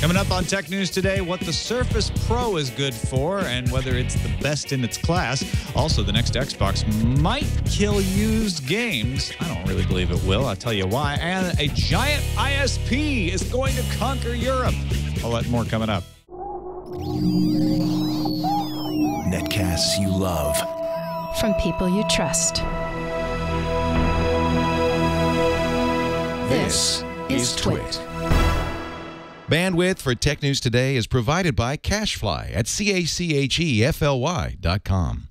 Coming up on Tech News today, what the Surface Pro is good for and whether it's the best in its class. Also, the next Xbox might kill used games. I don't really believe it will. I'll tell you why. And a giant ISP is going to conquer Europe. All that more coming up. Netcasts you love. From people you trust. This is Twit. Bandwidth for Tech News Today is provided by CacheFly at CACHEFLY.com.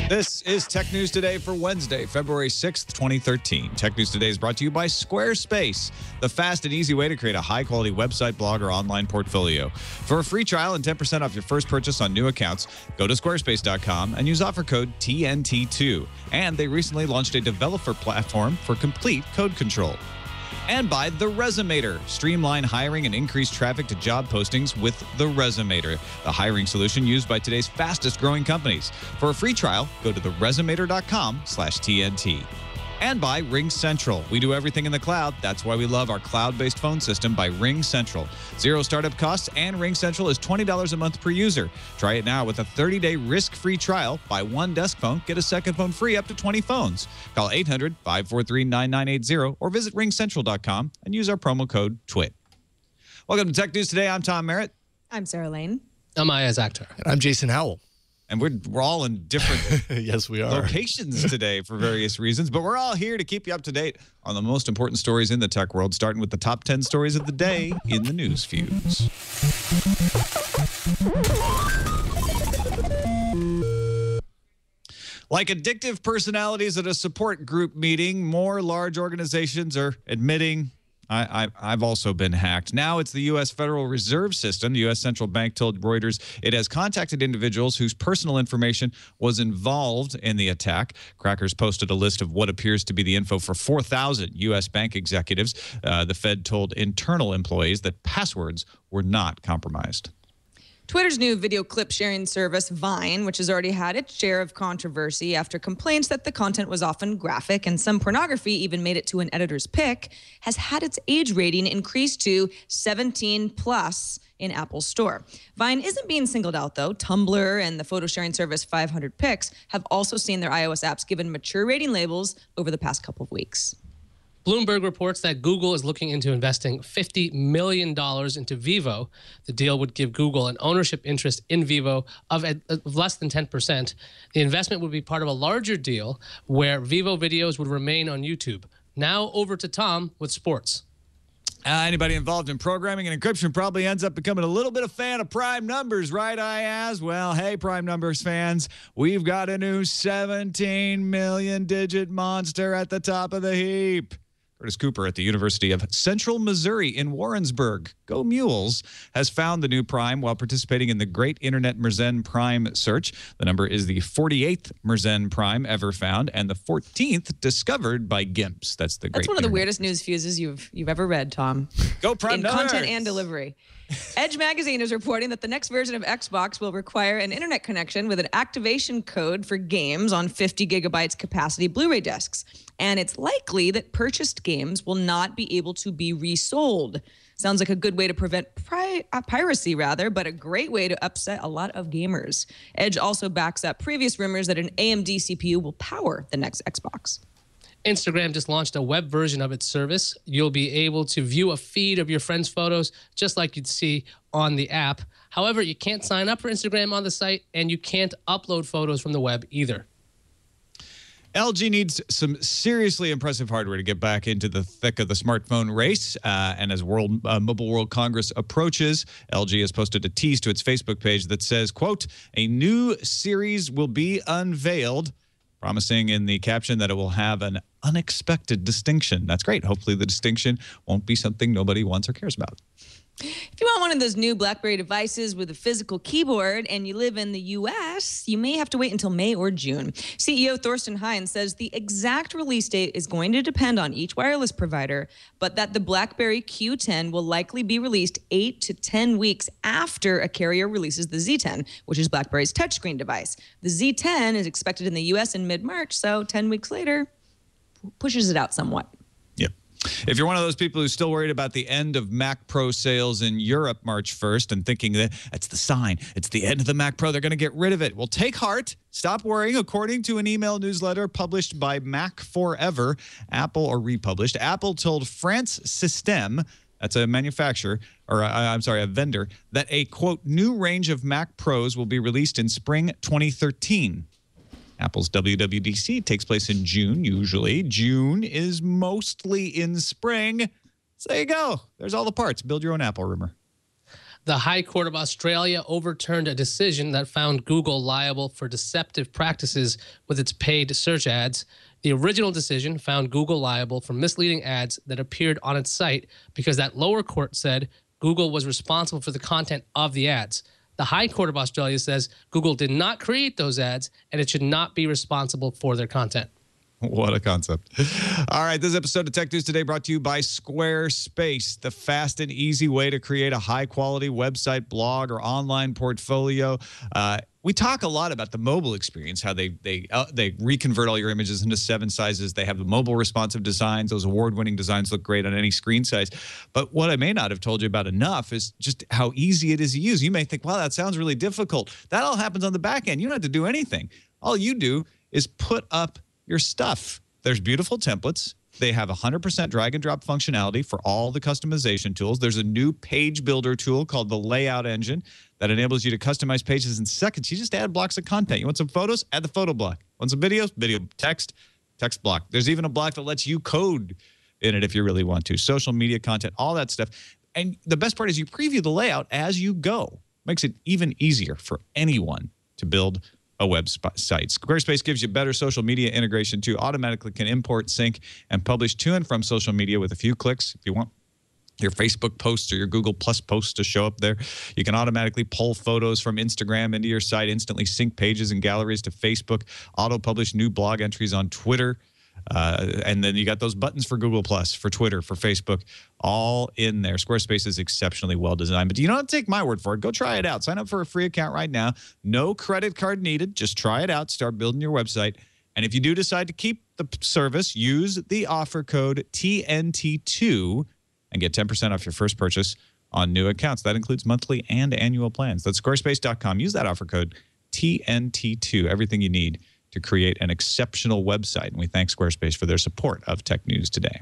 This is Tech News Today for Wednesday, February 6th, 2013. Tech News Today is brought to you by Squarespace, the fast and easy way to create a high-quality website, blog, or online portfolio. For a free trial and 10% off your first purchase on new accounts, go to squarespace.com and use offer code TNT2. And they recently launched a developer platform for complete code control. And by The Resumator. Streamline hiring and increase traffic to job postings with The Resumator, the hiring solution used by today's fastest growing companies. For a free trial, go to theresumator.com/TNT. And by RingCentral. We do everything in the cloud. That's why we love our cloud-based phone system by RingCentral. Zero startup costs, and RingCentral is $20 a month per user. Try it now with a 30-day risk-free trial. Buy one desk phone, get a second phone free up to 20 phones. Call 800-543-9980 or visit ringcentral.com and use our promo code TWIT. Welcome to Tech News Today. I'm Tom Merritt. I'm Sarah Lane. I'm Ayaz Akhtar. And I'm Jason Howell. And we're all in different yes, we are. locations today for various reasons, but we're all here to keep you up to date on the most important stories in the tech world, starting with the top 10 stories of the day in the news fuse. Like addictive personalities at a support group meeting, more large organizations are admitting I've also been hacked. Now it's the U.S. Federal Reserve System. The U.S. Central Bank told Reuters it has contacted individuals whose personal information was involved in the attack. Crackers posted a list of what appears to be the info for 4,000 U.S. bank executives. The Fed told internal employees that passwords were not compromised. Twitter's new video clip sharing service, Vine, which has already had its share of controversy after complaints that the content was often graphic and some pornography even made it to an editor's pick, has had its age rating increased to 17 plus in Apple's store. Vine isn't being singled out, though. Tumblr and the photo sharing service 500 Pics have also seen their iOS apps given mature rating labels over the past couple of weeks. Bloomberg reports that Google is looking into investing $50 million into Vivo. The deal would give Google an ownership interest in Vivo of less than 10%. The investment would be part of a larger deal where Vivo videos would remain on YouTube. Now over to Tom with sports. Anybody involved in programming and encryption probably ends up becoming a little bit of fan of prime numbers, right, Ayaz? Well, hey, prime numbers fans, we've got a new 17 million digit monster at the top of the heap. Curtis Cooper at the University of Central Missouri in Warrensburg, Go Mules, has found the new prime while participating in the Great Internet Mersenne Prime search. The number is the 48th Mersenne Prime ever found and the 14th discovered by GIMPs. That's one of the weirdest news fuses you've ever read, Tom. Go prime numbers! In content and delivery. Edge magazine is reporting that the next version of Xbox will require an internet connection with an activation code for games on 50 gigabytes capacity Blu-ray discs. And it's likely that purchased games will not be able to be resold. Sounds like a good way to prevent piracy, but a great way to upset a lot of gamers. Edge also backs up previous rumors that an AMD CPU will power the next Xbox. Instagram just launched a web version of its service. You'll be able to view a feed of your friends' photos just like you'd see on the app. However, you can't sign up for Instagram on the site, and you can't upload photos from the web either. LG needs some seriously impressive hardware to get back into the thick of the smartphone race. And as Mobile World Congress approaches, LG has posted a tease to its Facebook page that says, quote, "A new series will be unveiled," promising in the caption that it will have an unexpected distinction. That's great. Hopefully the distinction won't be something nobody wants or cares about. If you want one of those new BlackBerry devices with a physical keyboard and you live in the U.S., you may have to wait until May or June. CEO Thorsten Heinz says the exact release date is going to depend on each wireless provider, but that the BlackBerry Q10 will likely be released 8 to 10 weeks after a carrier releases the Z10, which is BlackBerry's touchscreen device. The Z10 is expected in the U.S. in mid-March, so 10 weeks later pushes it out somewhat. Yep. If you're one of those people who's still worried about the end of Mac Pro sales in Europe March 1st and thinking that that's the sign, it's the end of the Mac Pro, they're going to get rid of it. Well, take heart. Stop worrying. According to an email newsletter published by Mac Forever, or republished, Apple told France Système, that's a manufacturer, or I'm sorry, a vendor, that a, quote, new range of Mac Pros will be released in spring 2013. Apple's WWDC takes place in June, usually. June is mostly in spring. So there you go. There's all the parts. Build your own Apple, rumor. The High Court of Australia overturned a decision that found Google liable for deceptive practices with its paid search ads. The original decision found Google liable for misleading ads that appeared on its site because that lower court said Google was responsible for the content of the ads. The High Court of Australia says Google did not create those ads and it should not be responsible for their content. What a concept. All right, this episode of Tech News Today brought to you by Squarespace, the fast and easy way to create a high-quality website, blog, or online portfolio. We talk a lot about the mobile experience, how they reconvert all your images into 7 sizes. They have the mobile responsive designs. Those award-winning designs look great on any screen size. But what I may not have told you about enough is just how easy it is to use. You may think, wow, that sounds really difficult. That all happens on the back end. You don't have to do anything. All you do is put up your stuff. There's beautiful templates. They have 100% drag and drop functionality for all the customization tools. There's a new page builder tool called the Layout Engine that enables you to customize pages in seconds. You just add blocks of content. You want some photos? Add the photo block. Want some videos? Video. Text block. There's even a block that lets you code in it if you really want to. Social media content, all that stuff. And the best part is you preview the layout as you go. Makes it even easier for anyone to build a website. Squarespace gives you better social media integration too. Automatically can import, sync, and publish to and from social media with a few clicks. If you want your Facebook posts or your Google Plus posts to show up there, you can automatically pull photos from Instagram into your site, instantly sync pages and galleries to Facebook, auto-publish new blog entries on Twitter. And then you got those buttons for Google Plus, for Twitter, for Facebook, all in there. Squarespace is exceptionally well designed. But you don't have to take my word for it. Go try it out. Sign up for a free account right now. No credit card needed. Just try it out. Start building your website. And if you do decide to keep the service, use the offer code TNT2 and get 10% off your first purchase on new accounts. That includes monthly and annual plans. That's squarespace.com. Use that offer code TNT2. Everything you need to create an exceptional website. And we thank Squarespace for their support of Tech News Today.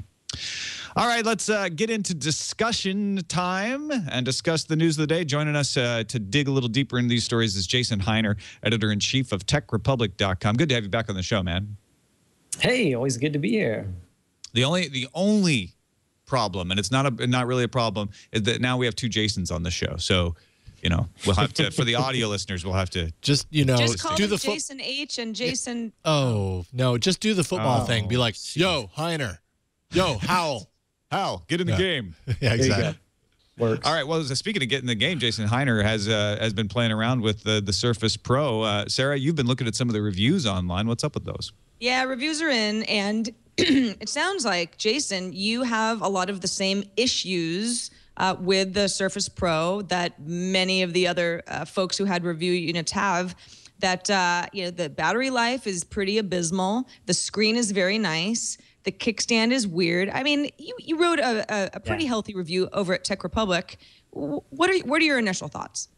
All right, let's get into discussion time and discuss the news of the day. Joining us to dig a little deeper into these stories is Jason Heiner, editor-in-chief of TechRepublic.com. Good to have you back on the show, man. Hey, always good to be here. The only problem, and it's not really a problem, is that now we have 2 Jasons on the show. So, you know, we'll have to, for the audio listeners, we'll have to just call do the Jason H and Jason. Oh, no, just do the football thing. Be like, yo, Heiner. Yo, Howell. Howell, get in the game. Yeah, exactly. Works. All right. Well, speaking of getting in the game, Jason Heiner has been playing around with the Surface Pro. Sarah, you've been looking at some of the reviews online. What's up with those? Yeah, reviews are in, and it sounds like, Jason, you have a lot of the same issues with the Surface Pro that many of the other folks who had review units have. That the battery life is pretty abysmal. The screen is very nice. The kickstand is weird. I mean, you wrote a pretty healthy review over at Tech Republic. What are your initial thoughts?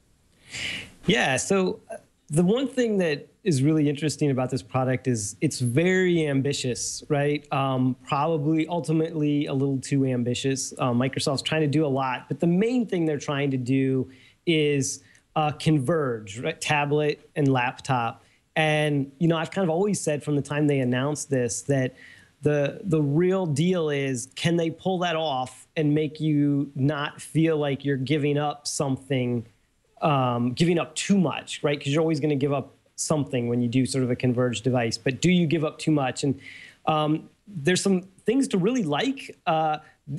Yeah, so the one thing that is really interesting about this product is it's very ambitious, right? Probably ultimately a little too ambitious. Microsoft's trying to do a lot, but the main thing they're trying to do is converge, right? Tablet and laptop. And, you know, I've kind of always said from the time they announced this that the real deal is, can they pull that off and make you not feel like you're giving up something, giving up too much, right? Because you're always going to give up something when you do sort of a converged device. But do you give up too much? And there's some things to really like.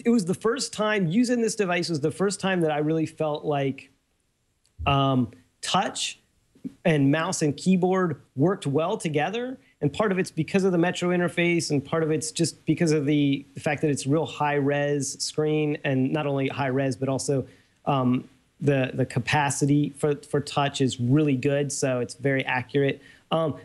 it was the first time using this device was the first time that I really felt like touch and mouse and keyboard worked well together. And part of it's because of the Metro interface, and part of it's just because of the fact that it's real high-res screen, and not only high-res, but also the capacity for touch is really good, so it's very accurate.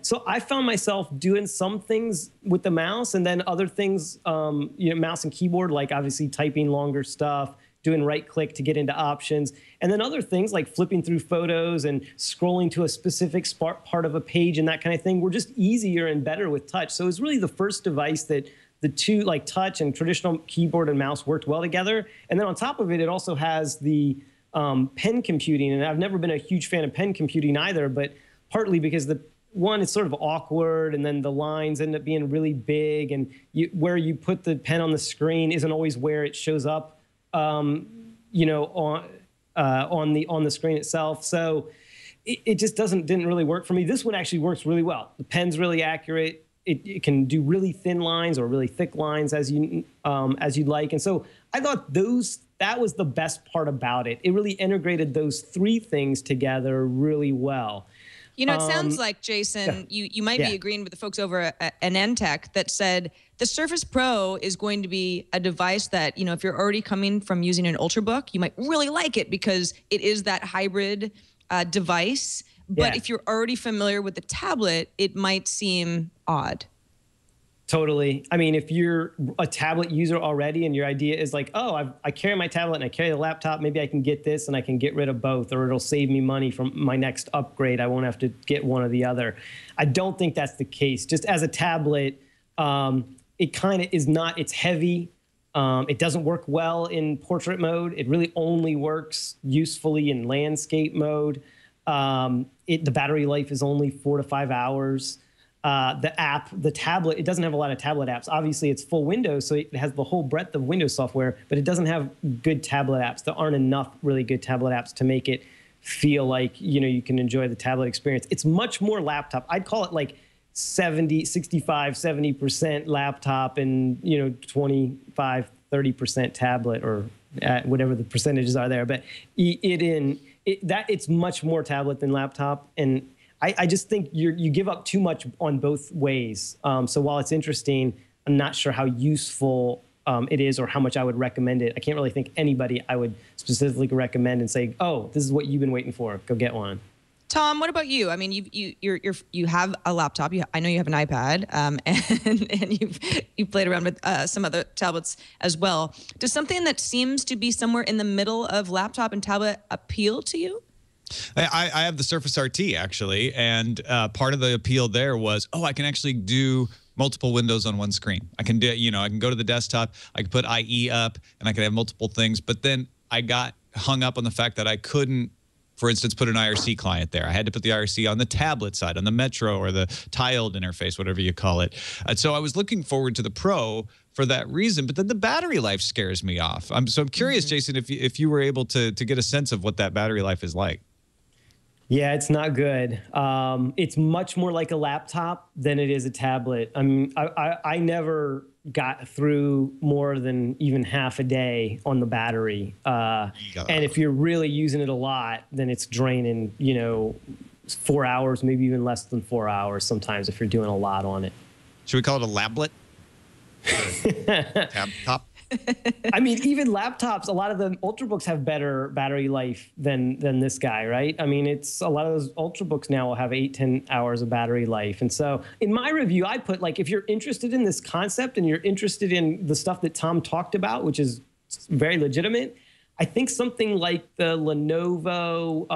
So I found myself doing some things with the mouse, and then other things, mouse and keyboard, like obviously typing longer stuff, doing right-click to get into options, and then other things like flipping through photos and scrolling to a specific part of a page and that kind of thing were just easier and better with touch. So it was really the first device that the two, like touch and traditional keyboard and mouse, worked well together. And then on top of it, it also has the pen computing, and I've never been a huge fan of pen computing either, but partly because one, it's sort of awkward, and then the lines end up being really big, and where you put the pen on the screen isn't always where it shows up on the screen itself. So it just didn't really work for me. This one actually works really well. The pen's really accurate. It can do really thin lines or really thick lines as you'd like. And so I thought that was the best part about it. It really integrated those three things together really well. You know, it sounds like, Jason, you might be agreeing with the folks over at NTech that said the Surface Pro is going to be a device that, if you're already coming from using an Ultrabook, you might really like it because it is that hybrid device. But if you're already familiar with the tablet, it might seem odd. Totally. I mean, if you're a tablet user already and your idea is like, oh, I carry my tablet and I carry the laptop, maybe I can get this and I can get rid of both, or it'll save me money from my next upgrade. I won't have to get one or the other. I don't think that's the case. Just as a tablet, it kind of is not, it's heavy. It doesn't work well in portrait mode. It really only works usefully in landscape mode. The battery life is only 4 to 5 hours. The tablet, it doesn't have a lot of tablet apps. Obviously, it's full Windows, so it has the whole breadth of Windows software, but it doesn't have good tablet apps. There aren't enough really good tablet apps to make it feel like, you can enjoy the tablet experience. It's much more laptop. I'd call it like 70% laptop and, 25, 30% tablet, or whatever the percentages are there. But it's much more tablet than laptop. And I just think you give up too much on both ways. So while it's interesting, I'm not sure how useful it is or how much I would recommend it. I can't really think anybody I would specifically recommend and say, oh, this is what you've been waiting for. Go get one. Tom, what about you? I mean, you have a laptop. I know you have an iPad, and you've played around with some other tablets as well. Does something that seems to be somewhere in the middle of laptop and tablet appeal to you? I have the Surface RT, actually, and part of the appeal there was, I can actually do multiple windows on one screen. I can do, I can go to the desktop, I can put IE up, and I can have multiple things. But then I got hung up on the fact that I couldn't, for instance, put an IRC client there. I had to put the IRC on the tablet side, on the Metro or the tiled interface, whatever you call it. And so I was looking forward to the Pro for that reason, but then the battery life scares me off. I'm curious, Jason, if you were able to get a sense of what that battery life is like. Yeah, it's not good. It's much more like a laptop than it is a tablet. I mean, I never got through more than even half a day on the battery. And if you're really using it a lot, then it's draining, 4 hours, maybe even less than 4 hours sometimes if you're doing a lot on it. Should we call it a Laplet? Tabtop? I mean, even laptops, a lot of the Ultrabooks have better battery life than this guy, right? I mean, a lot of those Ultrabooks now will have 8-10 hours of battery life. And so in my review, I put, like, if you're interested in this concept and you're interested in the stuff that Tom talked about, which is very legitimate, I think something like the Lenovo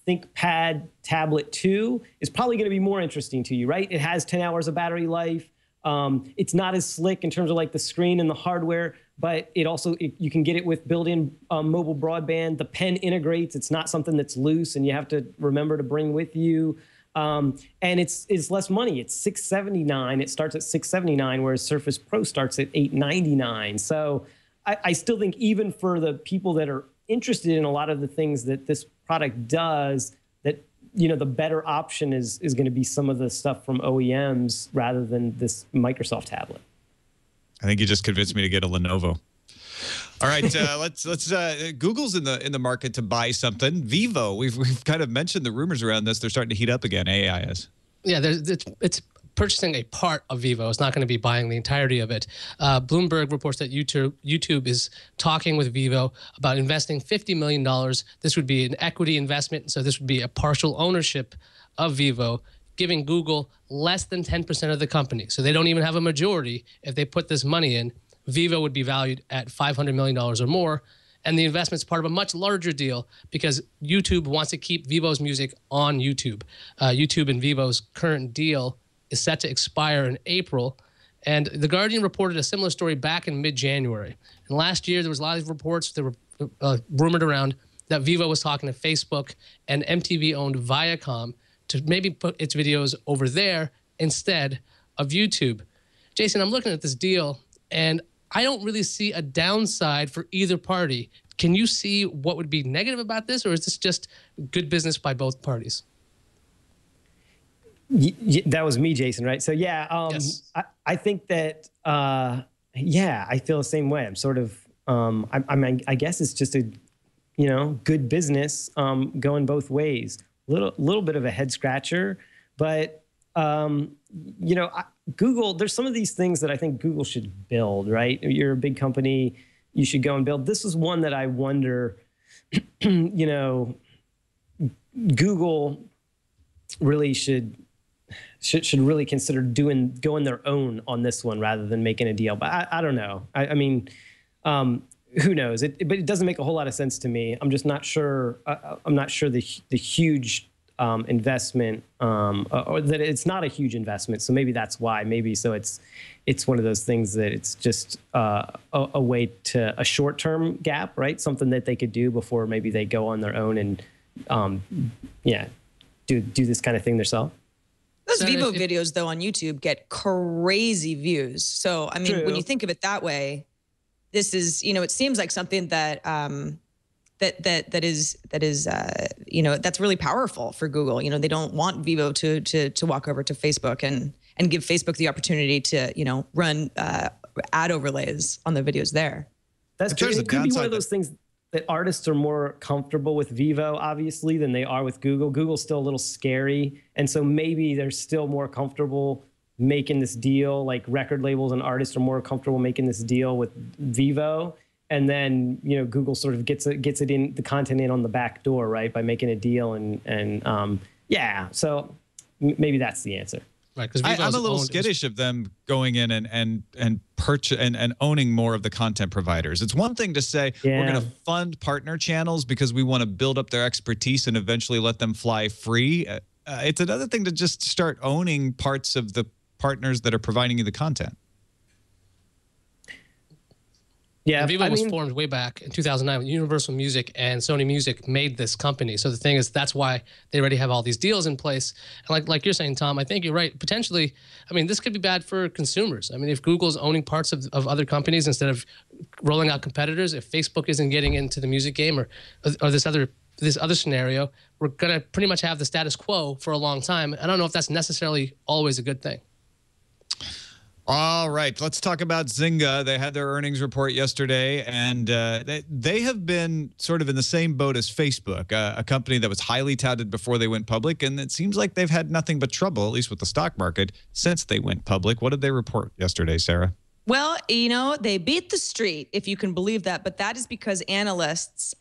ThinkPad Tablet 2 is probably going to be more interesting to you, right? It has 10 hours of battery life. It's not as slick in terms of like the screen and the hardware, but you can get it with built-in mobile broadband. The pen integrates. It's not something that's loose and you have to remember to bring with you. And it's less money. It's $679. It starts at $679, whereas Surface Pro starts at $899. So I still think even for the people that are interested in a lot of the things that this product does, that the better option is going to be some of the stuff from OEMs rather than this Microsoft tablet. I think you just convinced me to get a Lenovo. All right, let's Google's in the market to buy something. Vivo, we've kind of mentioned the rumors around this. They're starting to heat up again. AI is. Yeah, it's purchasing a part of Vivo. It's not going to be buying the entirety of it. Bloomberg reports that YouTube is talking with Vivo about investing $50 million. This would be an equity investment, so this would be a partial ownership of Vivo, giving Google less than 10% of the company. So they don't even have a majority. If they put this money in, Vivo would be valued at $500 million or more. And the investment's part of a much larger deal because YouTube wants to keep Vivo's music on YouTube. YouTube and Vivo's current deal is set to expire in April. And The Guardian reported a similar story back in mid-January. And last year, there was a lot of reports that were rumored around that Vivo was talking to Facebook and MTV-owned Viacom to maybe put its videos over there instead of YouTube. Jason, I'm looking at this deal, and I don't really see a downside for either party. Can you see what would be negative about this, or is this just good business by both parties? That was me, Jason, right? So yeah, Yes. I think that yeah, I feel the same way. I'm sort of I guess it's just a good business going both ways. Little bit of a head scratcher, but Google, there's some of these things that I think Google should build, right? You're a big company, you should go and build. This is one that I wonder, Google really should really consider going their own on this one rather than making a deal. But I don't know. I mean, who knows? But it doesn't make a whole lot of sense to me. I'm just not sure. I'm not sure the huge investment, or that it's not a huge investment. So maybe that's why. Maybe so it's one of those things that it's just a way to a short-term gap, right? Something that they could do before maybe they go on their own and do this kind of thing themselves. Those Vivo videos, though, on YouTube get crazy views. So, I mean, when you think of it that way, this is, it seems like something that that is that's really powerful for Google. They don't want Vivo to walk over to Facebook and give Facebook the opportunity to run ad overlays on the videos there. That's true. It could be one of those things that artists are more comfortable with Vivo, obviously, than they are with Google. Google's still a little scary, and so maybe they're still more comfortable making this deal. Like record labels and artists are more comfortable making this deal with Vivo, and then Google sort of gets it in the content in on the back door, right, by making a deal and so maybe that's the answer. Right, because I'm a little skittish of them going in and purchase and owning more of the content providers. It's one thing to say we're going to fund partner channels because we want to build up their expertise and eventually let them fly free. It's another thing to just start owning parts of the partners that are providing you the content. Yeah, Vivo was formed way back in 2009 when Universal Music and Sony Music made this company. So the thing is, that's why they already have all these deals in place. And like you're saying, Tom, I think you're right. Potentially, this could be bad for consumers. If Google's owning parts of other companies instead of rolling out competitors, if Facebook isn't getting into the music game or this other scenario, we're going to pretty much have the status quo for a long time. I don't know if that's necessarily always a good thing. All right, let's talk about Zynga. They had their earnings report yesterday, and they have been sort of in the same boat as Facebook, a company that was highly touted before they went public, and it seems like they've had nothing but trouble, at least with the stock market, since they went public. What did they report yesterday, Sarah? Well, they beat the street, if you can believe that, but that is because analysts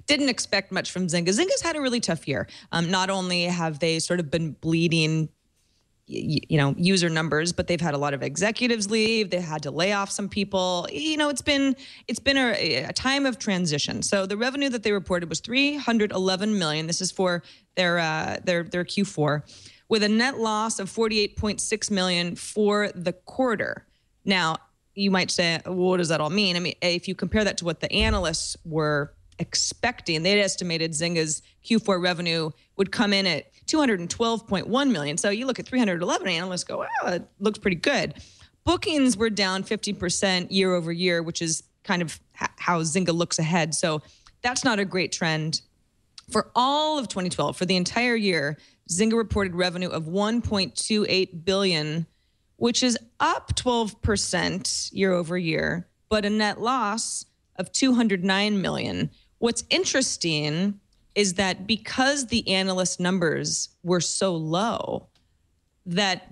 didn't expect much from Zynga. Zynga's had a really tough year. Not only have they sort of been bleeding user numbers, but they've had a lot of executives leave. They had to lay off some people. It's been a time of transition. So the revenue that they reported was $311 million. This is for their Q4, with a net loss of $48.6 million for the quarter. Now, you might say, well, what does that all mean? If you compare that to what the analysts were expecting, they'd estimated Zynga's Q4 revenue would come in at $212.1 million. So you look at 311, analysts go, wow, it looks pretty good. Bookings were down 50% year over year, which is kind of how Zynga looks ahead. So that's not a great trend. For all of 2012, for the entire year, Zynga reported revenue of $1.28 billion, which is up 12% year over year. but a net loss of $209 million. What's interesting is that because the analyst numbers were so low, that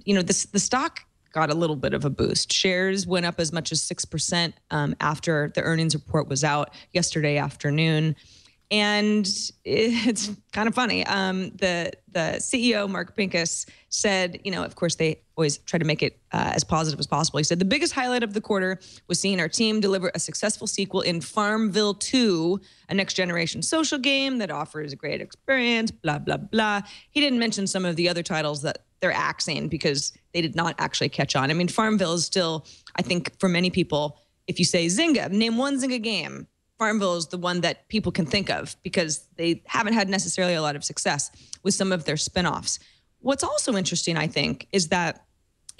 the stock got a little bit of a boost. Shares went up as much as 6% after the earnings report was out yesterday afternoon. And it's kind of funny. The CEO, Mark Pincus, said, of course, they always try to make it as positive as possible. He said, the biggest highlight of the quarter was seeing our team deliver a successful sequel in Farmville 2, a next-generation social game that offers a great experience, blah, blah, blah. He didn't mention some of the other titles that they're axing because they did not actually catch on. I mean, Farmville is still, I think, for many people, if you say Zynga, name one Zynga game, Farmville is the one that people can think of because they haven't had necessarily a lot of success with some of their spinoffs. What's also interesting, I think, is that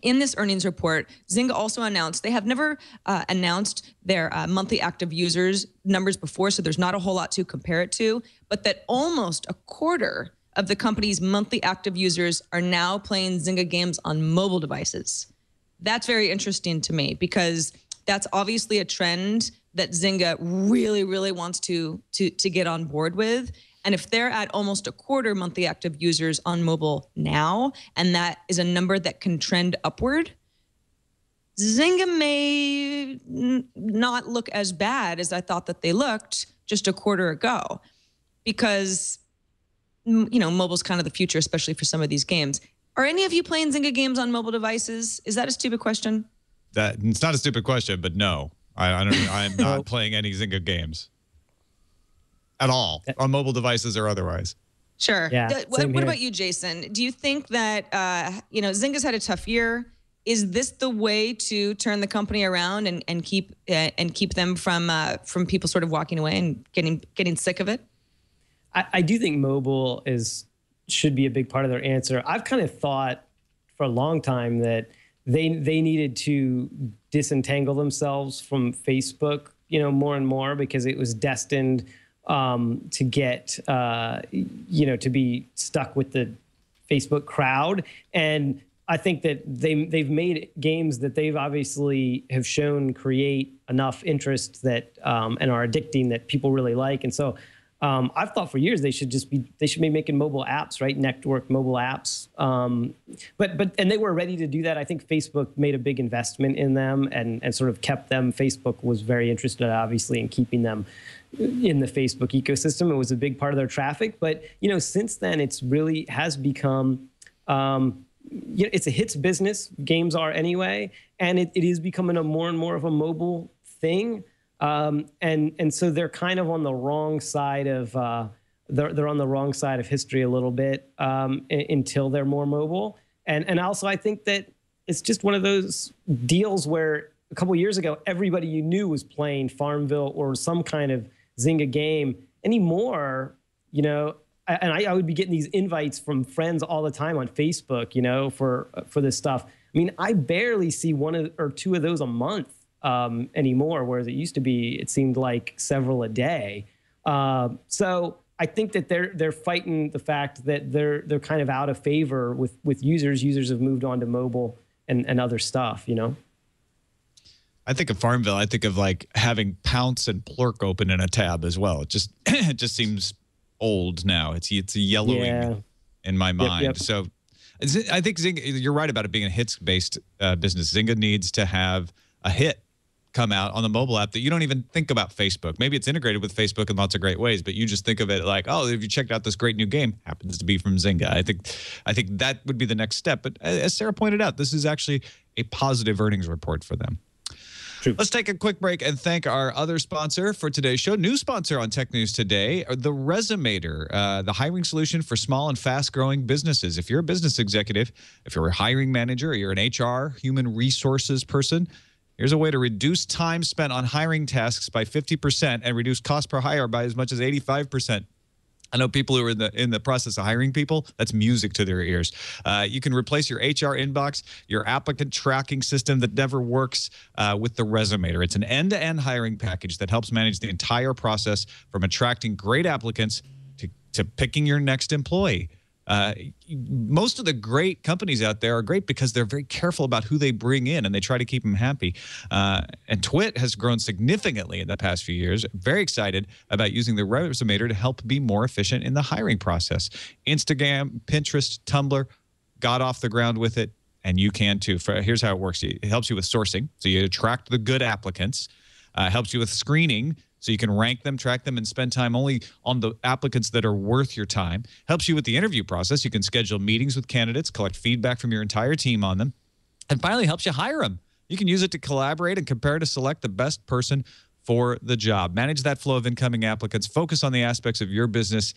in this earnings report, Zynga also announced they have never announced their monthly active users numbers before, so there's not a whole lot to compare it to, but that almost a quarter of the company's monthly active users are now playing Zynga games on mobile devices. That's very interesting to me because that's obviously a trend that Zynga really, really wants to get on board with. And if they're at almost a quarter monthly active users on mobile now, and that is a number that can trend upward, Zynga may not look as bad as I thought that they looked just a quarter ago, because mobile's kind of the future, especially for some of these games. Are any of you playing Zynga games on mobile devices? Is that a stupid question? It's not a stupid question, but no. I'm not playing any Zynga games at all on mobile devices or otherwise. Sure. Yeah, What about you, Jason? Do you think that Zynga's had a tough year? Is this the way to turn the company around and keep them from people sort of walking away and getting sick of it? I do think mobile should be a big part of their answer. I've kind of thought for a long time that they needed to disentangle themselves from Facebook, more and more, because it was destined to get, to be stuck with the Facebook crowd. And I think that they've made games that they've obviously have shown create enough interest that and are addicting that people really like. And so I've thought for years they should be making mobile apps, right? Network mobile apps. And they were ready to do that. I think Facebook made a big investment in them and sort of kept them. Facebook was very interested, obviously, in keeping them in the Facebook ecosystem. It was a big part of their traffic. But since then, it's really has become it's a hits business. Games are anyway, and it is becoming a more and more of a mobile thing. And so they're kind of on the wrong side of they're on the wrong side of history a little bit until they're more mobile. And also I think that it's just one of those deals where a couple of years ago everybody you knew was playing Farmville or some kind of Zynga game. Anymore, and I would be getting these invites from friends all the time on Facebook, for this stuff. I mean, I barely see one or two of those a month. Anymore, whereas it used to be, it seemed like several a day. So I think that they're fighting the fact that they're kind of out of favor with users. Users have moved on to mobile and other stuff, I think of Farmville. I think of like having Pounce and Plurk open in a tab as well. It just seems old now. It's a yellowing in my mind. Yep. So I think Zynga, you're right about it being a hits-based business. Zynga needs to have a hit come out on the mobile app that you don't even think about Facebook. Maybe it's integrated with Facebook in lots of great ways, but you just think of it like, oh, if you checked out this great new game, happens to be from Zynga. I think that would be the next step. But as Sarah pointed out, this is actually a positive earnings report for them. True. Let's take a quick break and thank our other sponsor for today's show. New sponsor on Tech News Today, the Resumator, the hiring solution for small and fast-growing businesses. If you're a business executive, if you're a hiring manager, or you're an HR, human resources person, here's a way to reduce time spent on hiring tasks by 50% and reduce cost per hire by as much as 85%. I know people who are in the process of hiring people, that's music to their ears. You can replace your HR inbox, your applicant tracking system that never works with the Resumator. It's an end-to-end hiring package that helps manage the entire process from attracting great applicants to picking your next employee. Most of the great companies out there are great because they're very careful about who they bring in and they try to keep them happy. And Twit has grown significantly in the past few years. Very excited about using the Resumator to help be more efficient in the hiring process. Instagram, Pinterest, Tumblr got off the ground with it, and you can too. Here's how it works. It helps you with sourcing, so you attract the good applicants. Helps you with screening, so you can rank them, track them, and spend time only on the applicants that are worth your time. Helps you with the interview process. You can schedule meetings with candidates, collect feedback from your entire team on them. And finally, helps you hire them. You can use it to collaborate and compare to select the best person for the job. Manage that flow of incoming applicants. Focus on the aspects of your business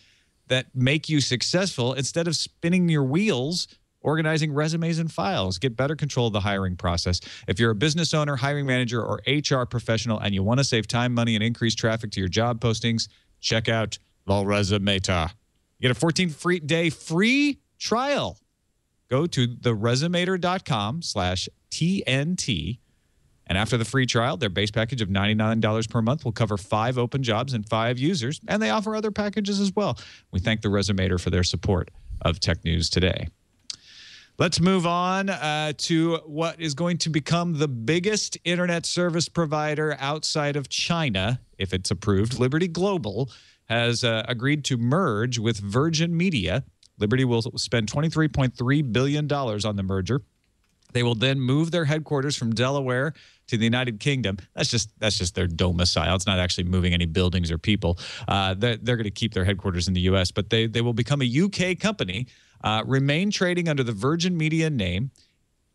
that make you successful instead of spinning your wheels organizing resumes and files. Get better control of the hiring process. If you're a business owner, hiring manager, or HR professional, and you want to save time, money, and increase traffic to your job postings, check out the Resumator. You get a 14-day free trial. Go to theresumator.com/TNT. And after the free trial, their base package of $99 per month will cover 5 open jobs and 5 users, and they offer other packages as well. We thank the Resumator for their support of Tech News Today. Let's move on to what is going to become the biggest internet service provider outside of China, if it's approved. Liberty Global has agreed to merge with Virgin Media. Liberty will spend $23.3 billion on the merger. They will then move their headquarters from Delaware to the United Kingdom. That's just their domicile. It's not actually moving any buildings or people. They're going to keep their headquarters in the U.S., but they will become a U.K. company, remain trading under the Virgin Media name.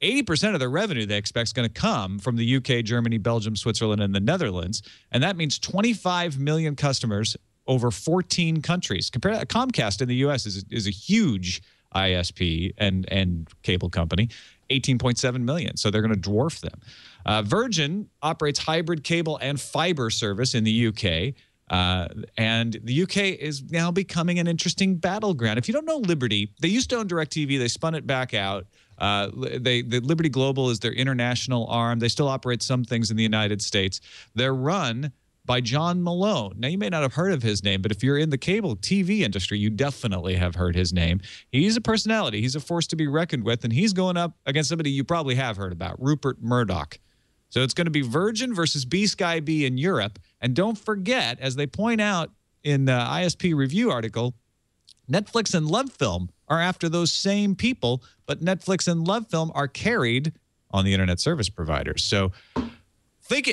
80% of their revenue they expect is going to come from the UK, Germany, Belgium, Switzerland, and the Netherlands. And that means 25 million customers over 14 countries. Compare that, Comcast in the U.S. is a huge ISP and cable company, 18.7 million. So they're going to dwarf them. Virgin operates hybrid cable and fiber service in the UK. And the UK is now becoming an interesting battleground. If you don't know Liberty, they used to own DirecTV. They spun it back out. The Liberty Global is their international arm. They still operate some things in the United States. They're run by John Malone. Now, you may not have heard of his name, but if you're in the cable TV industry, you definitely have heard his name. He's a personality. He's a force to be reckoned with, and he's going up against somebody you probably have heard about, Rupert Murdoch. So it's going to be Virgin versus B-Sky B in Europe. And don't forget, as they point out in the ISP review article, Netflix and LoveFilm are after those same people, but Netflix and LoveFilm are carried on the internet service providers. So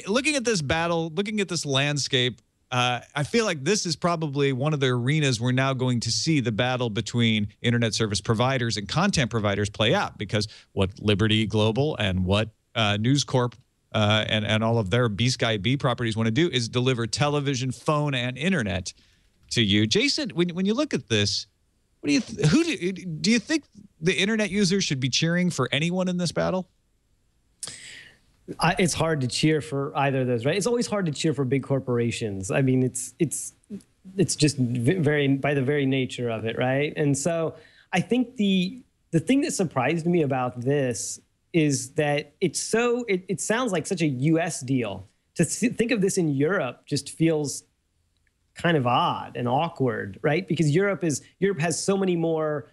looking at this battle, looking at this landscape, I feel like this is probably one of the arenas we're now going to see the battle between internet service providers and content providers play out, because what Liberty Global and what News Corp and all of their B-Sky B properties want to do is deliver television, phone, and internet to you. Jason, when you look at this, what do you do you think the internet users should be cheering for anyone in this battle? It's hard to cheer for either of those, right? It's always hard to cheer for big corporations. I mean, it's just very, by the very nature of it, right? And so I think the thing that surprised me about this is that it sounds like such a U.S. deal. To think of this in Europe just feels kind of odd and awkward, right? Because Europe has so many more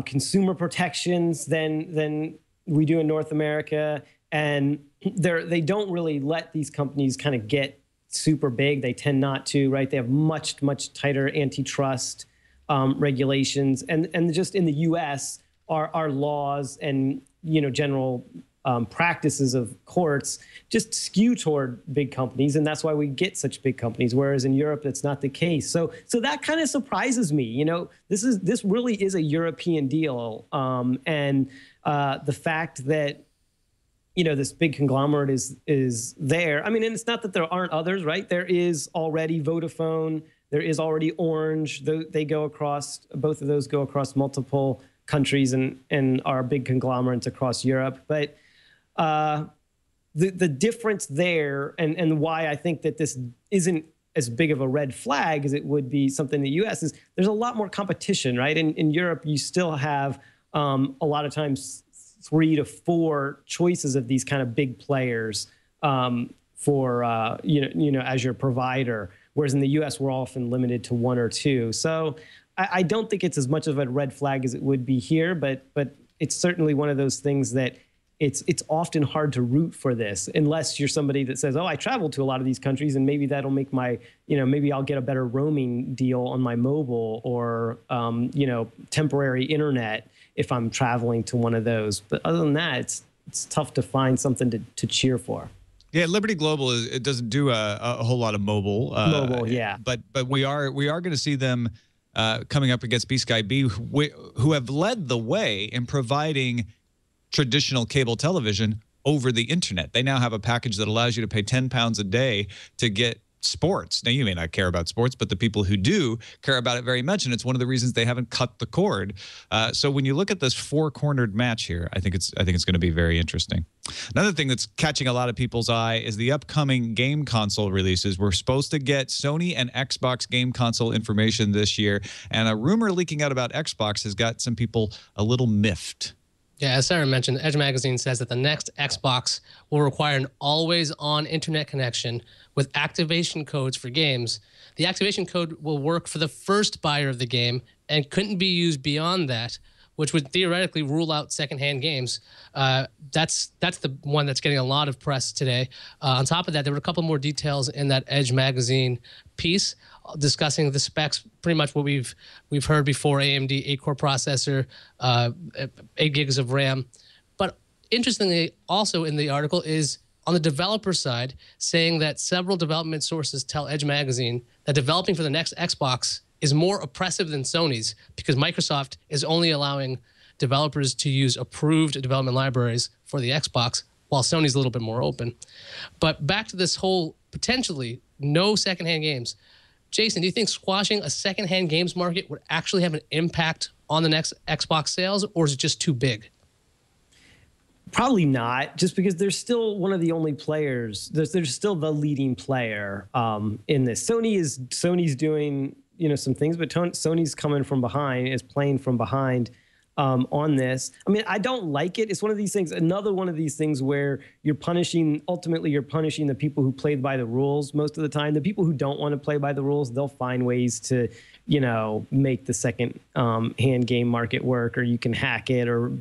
consumer protections than we do in North America. And they don't really let these companies kind of get super big. They tend not to, right? They have much, much tighter antitrust regulations. And just in the U.S., our laws and, general practices of courts just skew toward big companies. And that's why we get such big companies. Whereas in Europe, that's not the case. So that kind of surprises me. This really is a European deal. And the fact that this big conglomerate is there. I mean, and it's not that there aren't others, right? There is already Vodafone. There is already Orange. They go across, both of those go across multiple countries and are big conglomerates across Europe. But the difference there and why I think that this isn't as big of a red flag as it would be something in the U.S. is there's a lot more competition, right? In Europe, you still have a lot of times 3 to 4 choices of these kind of big players for as your provider, whereas in the U.S. we're often limited to 1 or 2. So I don't think it's as much of a red flag as it would be here, but it's certainly one of those things that it's often hard to root for this unless you're somebody that says, oh, I travel to a lot of these countries and maybe that'll make my, maybe I'll get a better roaming deal on my mobile or, temporary internet if I'm traveling to one of those. But other than that, it's tough to find something to cheer for. Yeah, Liberty Global it doesn't do a whole lot of mobile. Yeah. But we are going to see them coming up against B-Sky-B, who have led the way in providing traditional cable television over the internet. They now have a package that allows you to pay £10 a day to get sports. Now, you may not care about sports, but the people who do care about it very much, and it's one of the reasons they haven't cut the cord. So when you look at this four-cornered match here, I think it's going to be very interesting. Another thing that's catching a lot of people's eye is the upcoming game console releases. We're supposed to get Sony and Xbox game console information this year, and a rumor leaking out about Xbox has got some people a little miffed. Yeah, as Sarah mentioned, Edge Magazine says that the next Xbox will require an always-on internet connection with activation codes for games. The activation code will work for the first buyer of the game and couldn't be used beyond that, which would theoretically rule out secondhand games. That's the one that's getting a lot of press today. On top of that, there were a couple more details in that Edge Magazine piece discussing the specs, pretty much what we've heard before: AMD 8-core processor, 8 gigs of RAM. But interestingly, also in the article is on the developer side, saying that several development sources tell Edge Magazine that developing for the next Xbox is more oppressive than Sony's because Microsoft is only allowing developers to use approved development libraries for the Xbox, while Sony's a little bit more open. But back to this whole potentially no secondhand games. Jason, do you think squashing a secondhand games market would actually have an impact on the next Xbox sales, or is it just too big? Probably not, just because they're still one of the only players. They're still the leading player in this. Sony's doing some things, but Sony's coming from behind, is playing from behind on this. I mean, I don't like it. It's one of these things, another one of these things where ultimately you're punishing the people who play by the rules most of the time. The people who don't want to play by the rules, they'll find ways to, make the second hand game market work, or you can hack it, or,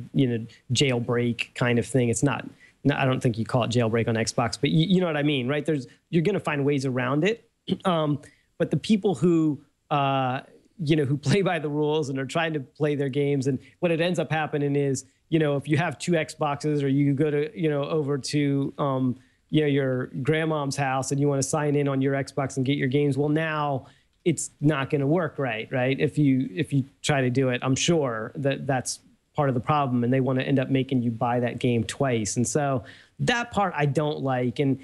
jailbreak kind of thing. It's not, I don't think you call it jailbreak on Xbox, but you know what I mean, right? You're going to find ways around it. But the people who play by the rules and are trying to play their games, and what it ends up happening is, if you have 2 Xboxes, or you go to, over to, your grandmom's house and you want to sign in on your Xbox and get your games, well, now it's not going to work right? If you try to do it, I'm sure that's part of the problem, and they want to end up making you buy that game twice. And so that part I don't like. And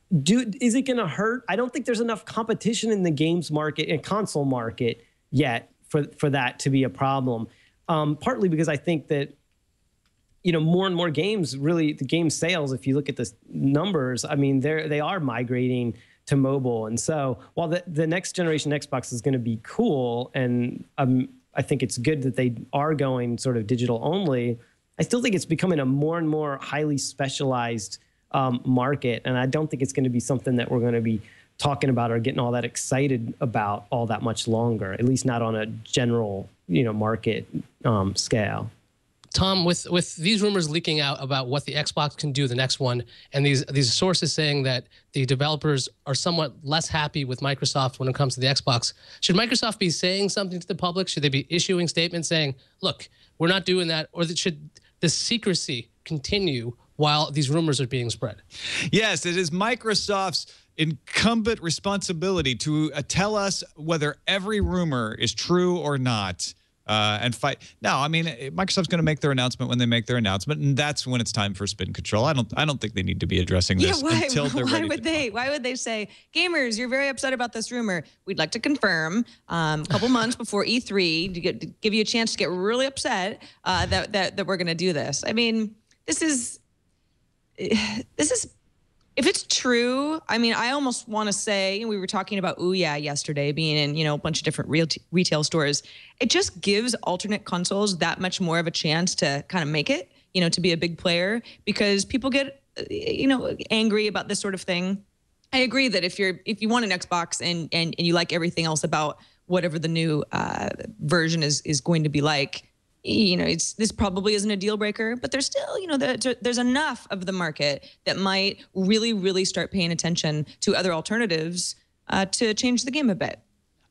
is it going to hurt? I don't think there's enough competition in the games market and console market yet for that to be a problem. Partly because I think that, more and more games, really, the game sales, if you look at the numbers, I mean, they are migrating to mobile. And so while the next generation Xbox is going to be cool, and I think it's good that they are going sort of digital only, I still think it's becoming a more and more highly specialized market. And I don't think it's going to be something that we're going to be talking about or getting all that excited about all that much longer, at least not on a general, market scale. Tom, with these rumors leaking out about what the Xbox can do the next one, and these sources saying that the developers are somewhat less happy with Microsoft when it comes to the Xbox, should Microsoft be saying something to the public? Should they be issuing statements saying, look, we're not doing that? Or should the secrecy continue while these rumors are being spread? Yes, it is Microsoft's incumbent responsibility to tell us whether every rumor is true or not. And fight. No, I mean, Microsoft's going to make their announcement when they make their announcement, and that's when it's time for spin control. I don't think they need to be addressing this until they're ready. Why would they say, gamers, you're very upset about this rumor. We'd like to confirm a couple months before E3 to give you a chance to get really upset that we're going to do this. I mean, this is. If it's true, I mean, I almost want to say, we were talking about Ouya yesterday being in, a bunch of different retail stores. It just gives alternate consoles that much more of a chance to kind of make it, to be a big player, because people get, angry about this sort of thing. I agree that if you want an Xbox and you like everything else about whatever the new version is going to be like. This probably isn't a deal breaker, but there's still, there's enough of the market that might really, really start paying attention to other alternatives to change the game a bit.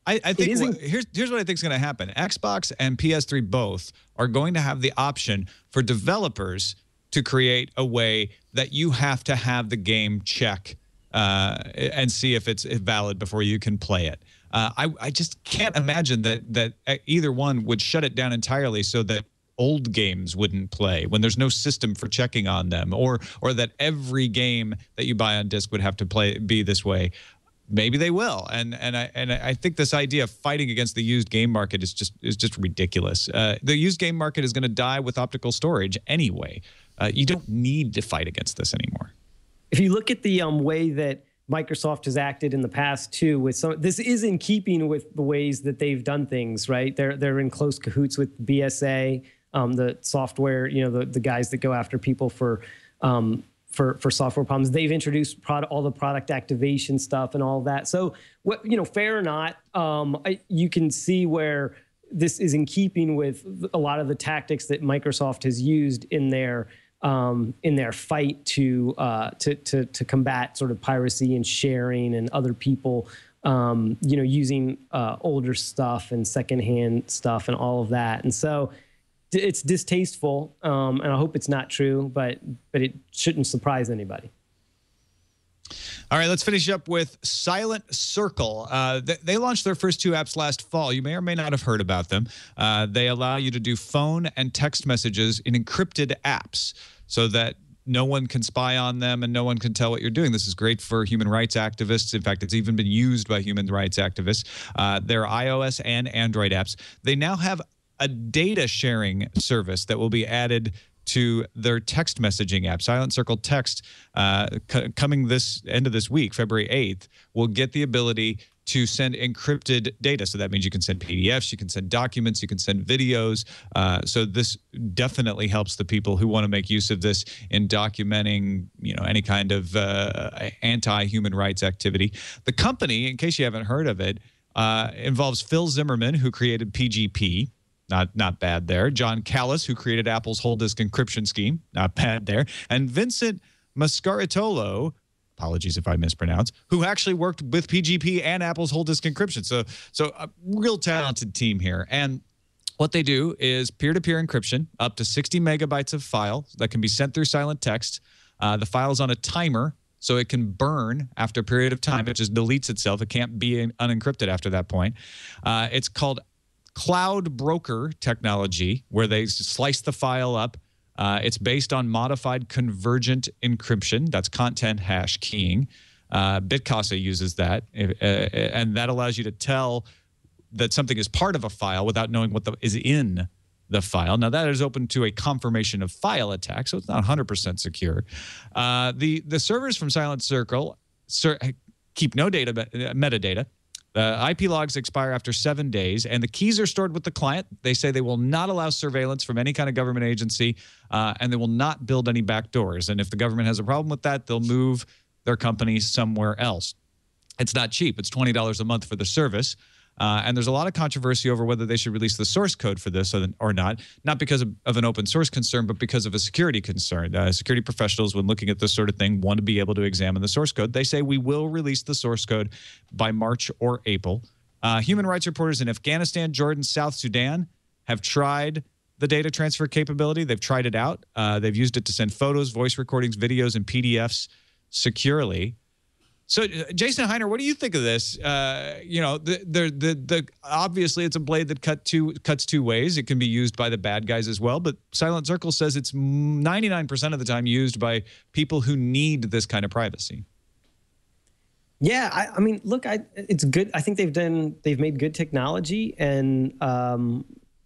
I think here's what I think is going to happen. Xbox and PS3 both are going to have the option for developers to create a way that you have to have the game check and see if it's valid before you can play it. I just can't imagine that either one would shut it down entirely so that old games wouldn't play when there's no system for checking on them, or that every game that you buy on disc would have to be this way. Maybe they will, and I think this idea of fighting against the used game market is just ridiculous. The used game market is going to die with optical storage anyway. You don't need to fight against this anymore. If you look at the way that Microsoft has acted in the past too, this is in keeping with the ways that they've done things, right? They're in close cahoots with BSA, the software, the guys that go after people for software problems. They've introduced all the product activation stuff and all of that. So, fair or not, you can see where this is in keeping with a lot of the tactics that Microsoft has used in their fight to combat sort of piracy and sharing and other people, using older stuff and secondhand stuff and all of that. And so it's distasteful, and I hope it's not true, but it shouldn't surprise anybody. All right, let's finish up with Silent Circle. They launched their first 2 apps last fall. You may or may not have heard about them. They allow you to do phone and text messages in encrypted apps so that no one can spy on them and no one can tell what you're doing. This is great for human rights activists. In fact, it's even been used by human rights activists. They're iOS and Android apps. They now have a data sharing service that will be added to their text messaging app. Silent Circle Text, coming this end of this week, February 8th, will get the ability to send encrypted data. So that means you can send PDFs, you can send documents, you can send videos. So this definitely helps the people who want to make use of this in documenting, any kind of anti-human rights activity. The company, in case you haven't heard of it, involves Phil Zimmerman, who created PGP. Not bad there. John Callis, who created Apple's whole disk encryption scheme. Not bad there. And Vincent Mascaritolo, apologies if I mispronounce, who actually worked with PGP and Apple's whole disk encryption. So a real talented team here. And what they do is peer-to-peer encryption, up to 60 megabytes of file that can be sent through silent text. The file is on a timer, so it can burn after a period of time. It just deletes itself. It can't be unencrypted after that point. It's called Cloud Broker technology, where they slice the file up. It's based on modified convergent encryption. That's content hash keying. Bitcasa uses that, and that allows you to tell that something is part of a file without knowing what is in the file. Now, that is open to a confirmation of file attack, so it's not 100% secure. The servers from Silent Circle keep no metadata. The IP logs expire after 7 days, and the keys are stored with the client. They say they will not allow surveillance from any kind of government agency, and they will not build any backdoors. And if the government has a problem with that, they'll move their company somewhere else. It's not cheap. It's $20 a month for the service. And there's a lot of controversy over whether they should release the source code for this or not because of an open source concern, but because of a security concern. Security professionals, when looking at this sort of thing, want to be able to examine the source code. They say we will release the source code by March or April. Human rights reporters in Afghanistan, Jordan, South Sudan have tried the data transfer capability. They've tried it out. They've used it to send photos, voice recordings, videos, and PDFs securely. So, Jason Heiner, what do you think of this? Obviously, it's a blade that cuts two ways. It can be used by the bad guys as well, but Silent Circle says it's 99% of the time used by people who need this kind of privacy. Yeah, I mean, look, it's good. I think they've made good technology, and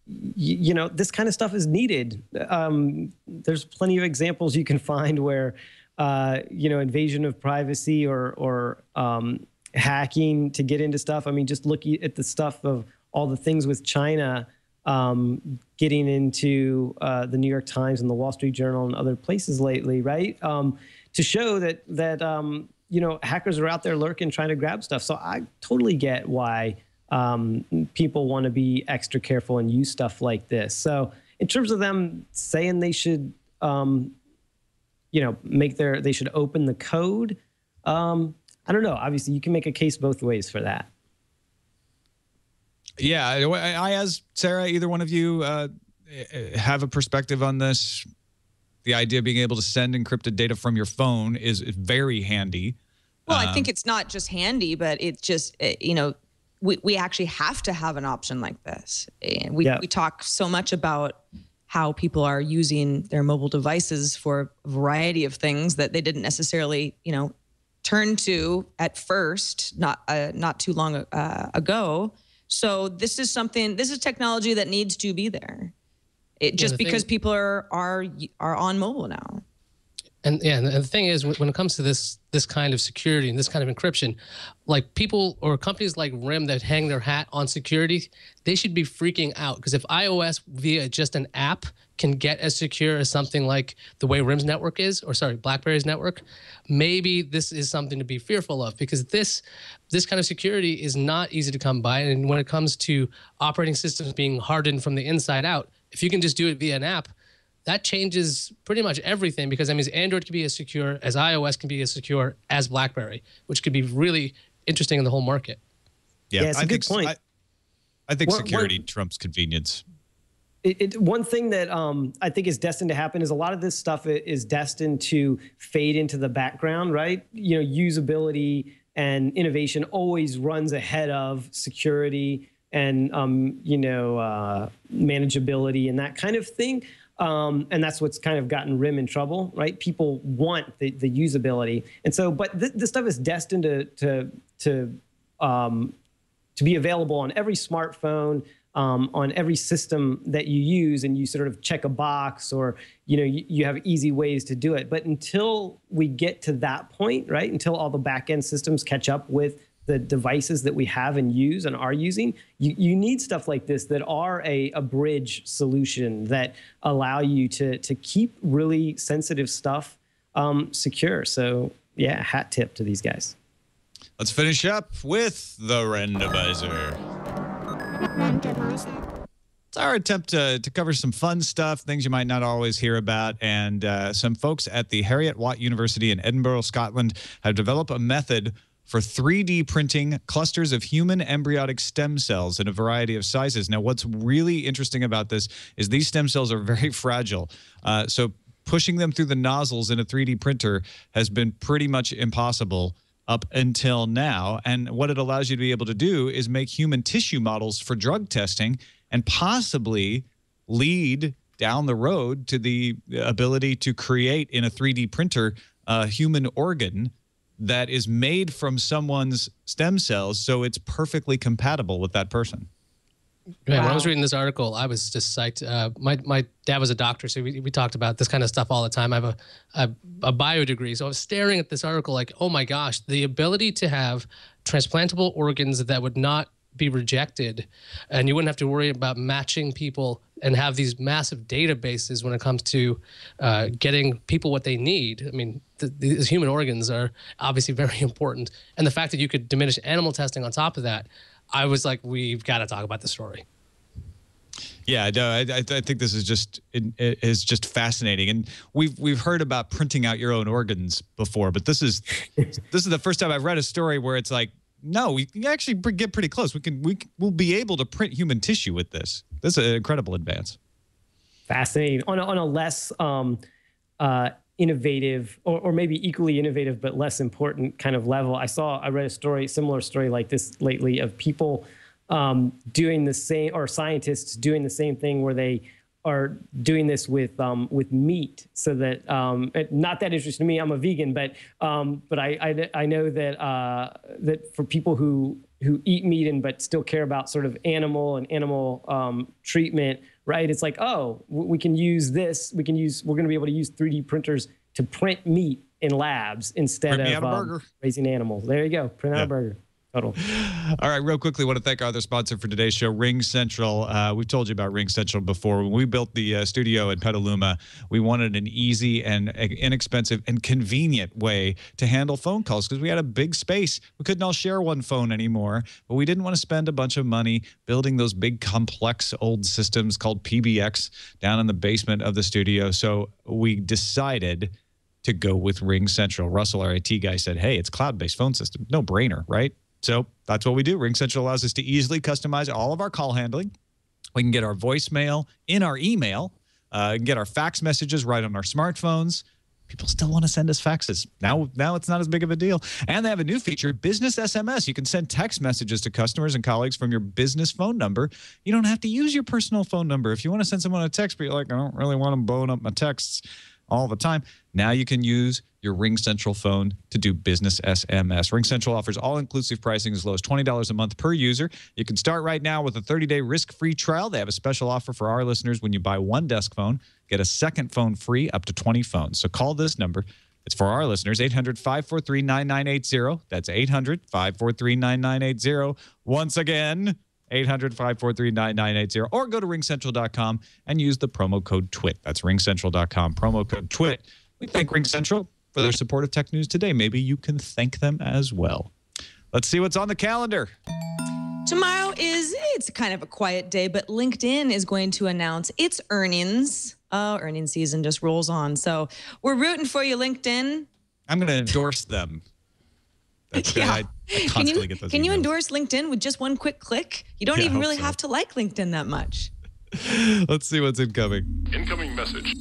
this kind of stuff is needed. There's plenty of examples you can find where invasion of privacy or hacking to get into stuff. I mean, just look at the stuff of all the things with China getting into the New York Times and the Wall Street Journal and other places lately, right? To show that hackers are out there lurking, trying to grab stuff. So I totally get why people want to be extra careful and use stuff like this. So in terms of them saying they should, they should open the code. I don't know. Obviously, you can make a case both ways for that. Yeah, I as Sarah, either one of you have a perspective on this. The idea of being able to send encrypted data from your phone is very handy. Well, I think it's not just handy, but it's just, we actually have to have an option like this. And we talk so much about how people are using their mobile devices for a variety of things that they didn't necessarily, turn to at first, not too long ago. So this is technology that needs to be there. Because people are on mobile now. And the thing is, when it comes to this kind of security and this kind of encryption, like people or companies like RIM that hang their hat on security, they should be freaking out, because if iOS via just an app can get as secure as something like the way RIM's network is, BlackBerry's network, maybe this is something to be fearful of, because this kind of security is not easy to come by. And when it comes to operating systems being hardened from the inside out, if you can just do it via an app, that changes pretty much everything, because that means Android can be as secure as iOS can be as secure as BlackBerry, which could be really interesting in the whole market. Yeah, it's a good point. I think security trumps convenience. One thing that I think is destined to happen is a lot of this stuff is destined to fade into the background, right? Usability and innovation always runs ahead of security and manageability and that kind of thing. And that's what's kind of gotten RIM in trouble, right? People want the usability, and so, but this stuff is destined to be available on every smartphone, on every system that you use, and you sort of check a box, or you have easy ways to do it. But until we get to that point, right? Until all the back-end systems catch up with the devices that we have and use and are using, you need stuff like this that are a bridge solution that allow you to keep really sensitive stuff secure. So yeah, hat tip to these guys. Let's finish up with the randomizer. It's our attempt to cover some fun stuff, things you might not always hear about. And some folks at the Heriot-Watt University in Edinburgh, Scotland, have developed a method for 3D printing clusters of human embryonic stem cells in a variety of sizes. Now, what's really interesting about this is these stem cells are very fragile. So pushing them through the nozzles in a 3D printer has been pretty much impossible up until now. And what it allows you to be able to do is make human tissue models for drug testing and possibly lead down the road to the ability to create in a 3D printer a human organ that is made from someone's stem cells, so it's perfectly compatible with that person. Man, when I was reading this article, I was just psyched. My dad was a doctor, so we talked about this kind of stuff all the time. I have a bio degree, so I was staring at this article like, oh my gosh, the ability to have transplantable organs that would not be rejected, and you wouldn't have to worry about matching people and have these massive databases when it comes to getting people what they need. I mean, these human organs are obviously very important. And the fact that you could diminish animal testing on top of that, I was like, we've got to talk about this story. Yeah, no, I think this is just fascinating, and we've heard about printing out your own organs before, but this is the first time I've read a story where it's like, no, we can actually get pretty close. We'll be able to print human tissue with this. This is an incredible advance. Fascinating. On a less innovative, or maybe equally innovative but less important kind of level, I read a similar story like this lately, of people doing the same, or scientists doing the same thing, where they are doing this with meat, so that not that interesting to me. I'm a vegan, but I know that that for people who eat meat but still care about sort of animal treatment, right? It's like, oh, we can use this. We're going to be able to use 3D printers to print meat in labs instead of raising animals. There you go, print out a burger. Total. All right, real quickly, want to thank our other sponsor for today's show, Ring Central. We've told you about Ring Central before. When we built the studio in Petaluma, we wanted an easy and inexpensive and convenient way to handle phone calls because we had a big space. We couldn't all share one phone anymore, but we didn't want to spend a bunch of money building those big, complex old systems called PBX down in the basement of the studio. So we decided to go with Ring Central. Russell, our IT guy, said, hey, it's cloud-based phone system. No brainer, right? So that's what we do. Ring Central allows us to easily customize all of our call handling. We can get our voicemail in our email. We can get our fax messages right on our smartphones. People still want to send us faxes. Now it's not as big of a deal. And they have a new feature, Business SMS. You can send text messages to customers and colleagues from your business phone number. You don't have to use your personal phone number. If you want to send someone a text, but you're like, I don't really want them blowing up my texts all the time. Now you can use your Ring Central phone to do business SMS. Ring Central offers all-inclusive pricing as low as $20 a month per user. You can start right now with a 30-day risk-free trial. They have a special offer for our listeners. When you buy one desk phone, get a second phone free up to 20 phones. So call this number. It's for our listeners, 800-543-9980. That's 800-543-9980. Once again, 800-543-9980, or go to ringcentral.com and use the promo code TWIT. That's ringcentral.com, promo code TWIT. We thank Ring Central for their support of Tech News Today. Maybe you can thank them as well. Let's see what's on the calendar. Tomorrow it's kind of a quiet day, but LinkedIn is going to announce its earnings. Earnings season just rolls on. So we're rooting for you, LinkedIn. I'm going to endorse them. That's good. Yeah. I constantly get those Can you emails. endorse LinkedIn with just one quick click? You don't even really have to like LinkedIn that much. Let's see what's incoming. Incoming message.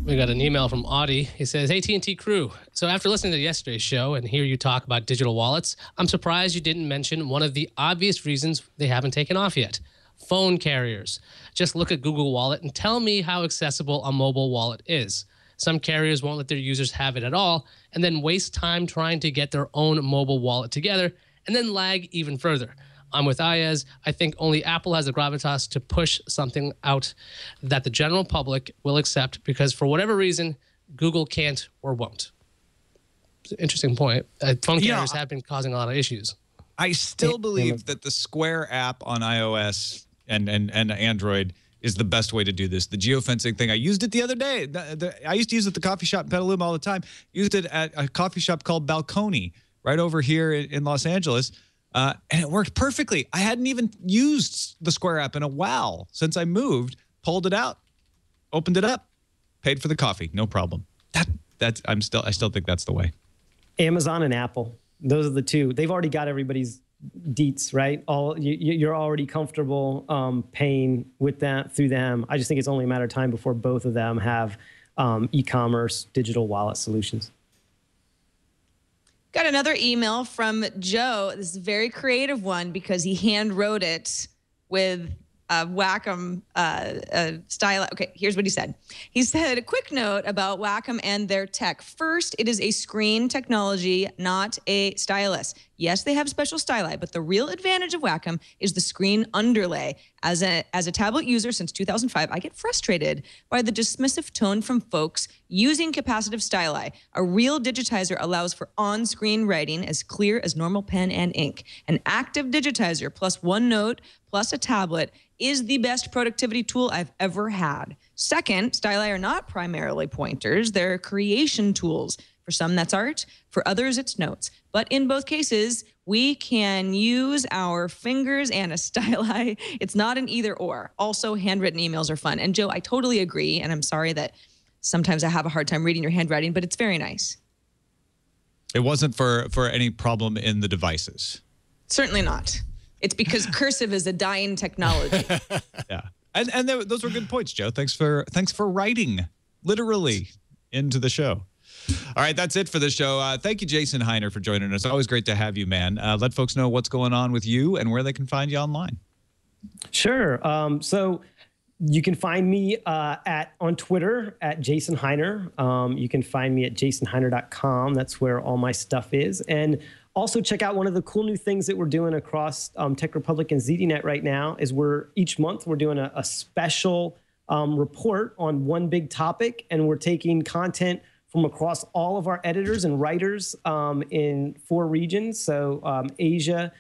We got an email from Audie. He says, AT&T crew. So after listening to yesterday's show and hear you talk about digital wallets, I'm surprised you didn't mention one of the obvious reasons they haven't taken off yet. Phone carriers. Just look at Google Wallet and tell me how accessible a mobile wallet is. Some carriers won't let their users have it at all and then waste time trying to get their own mobile wallet together and then lag even further. I'm with Ayaz. I think only Apple has the gravitas to push something out that the general public will accept because for whatever reason, Google can't or won't. It's an interesting point. Phone carriers have been causing a lot of issues. I still believe that the Square app on iOS and Android is the best way to do this. The geofencing thing, I used it the other day. I used to use it at the coffee shop in Petaluma all the time. Used it at a coffee shop called Balcony right over here in Los Angeles. And it worked perfectly. I hadn't even used the Square app in a while since I moved. Pulled it out, opened it up, paid for the coffee, no problem. I still think that's the way. Amazon and Apple, those are the two. They've already got everybody's deets, right? You're already comfortable paying with that through them. I just think it's only a matter of time before both of them have e-commerce digital wallet solutions. Got another email from Joe. This is a very creative one because he hand wrote it with Wacom style. Okay, here's what he said. He said, a quick note about Wacom and their tech. First, it is a screen technology, not a stylus. Yes, they have special styli, but the real advantage of Wacom is the screen underlay. As a tablet user since 2005, I get frustrated by the dismissive tone from folks using capacitive styli. A real digitizer allows for on-screen writing as clear as normal pen and ink. An active digitizer plus OneNote plus a tablet is the best productivity tool I've ever had. Second, styli are not primarily pointers. They're creation tools. For some, that's art. For others, it's notes. But in both cases, we can use our fingers and a styli. It's not an either or. Also, handwritten emails are fun. And Joe, I totally agree. And I'm sorry that sometimes I have a hard time reading your handwriting, but it's very nice. It wasn't for any problem in the devices. Certainly not. It's because cursive is a dying technology. Yeah. And those were good points, Joe. Thanks for writing literally into the show. All right, that's it for the show. Thank you, Jason Heiner, for joining us. Always great to have you, man. Let folks know what's going on with you and where they can find you online. Sure. So you can find me on Twitter at Jason Heiner. You can find me at jasonheiner.com. That's where all my stuff is. And also check out one of the cool new things that we're doing across Tech Republic and ZDNet right now is each month we're doing a special report on one big topic, and we're taking content from across all of our editors and writers in 4 regions. So Asia,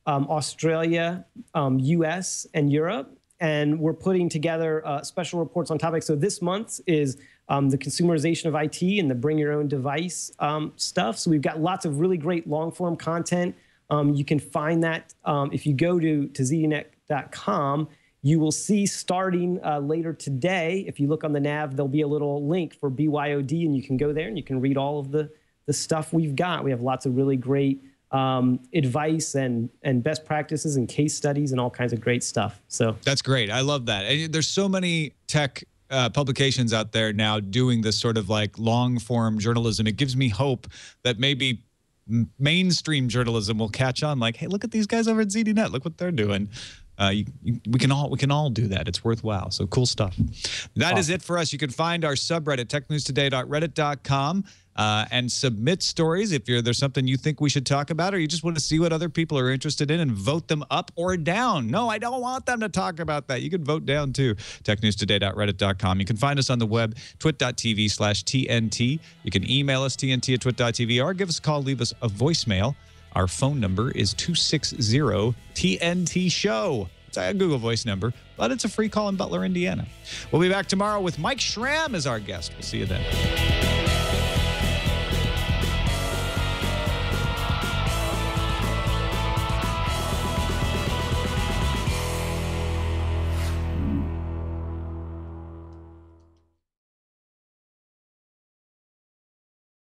Australia, US, and Europe. And we're putting together special reports on topics. So this month is the consumerization of IT and the bring your own device stuff. So we've got lots of really great long form content. You can find that if you go to ZDNet.com. You will see starting later today, if you look on the nav, there'll be a little link for BYOD, and you can go there and you can read all of the stuff we've got. We have lots of really great advice and best practices and case studies and all kinds of great stuff. So that's great. I love that. And there's so many tech publications out there now doing this sort of like long form journalism. It gives me hope that maybe mainstream journalism will catch on. Like, hey, look at these guys over at ZDNet. Look what they're doing. We can all do that. It's worthwhile. So cool stuff. That is it for us. You can find our subreddit, technewstoday.reddit.com, and submit stories if there's something you think we should talk about, or you just want to see what other people are interested in and vote them up or down. No, I don't want them to talk about that. You can vote down too. technewstoday.reddit.com. You can find us on the web, twit.tv/TNT. You can email us, tnt@twit.tv, or give us a call, leave us a voicemail. Our phone number is 260-TNT-SHOW. It's a Google Voice number, but it's a free call in Butler, Indiana. We'll be back tomorrow with Mike Schramm as our guest. We'll see you then.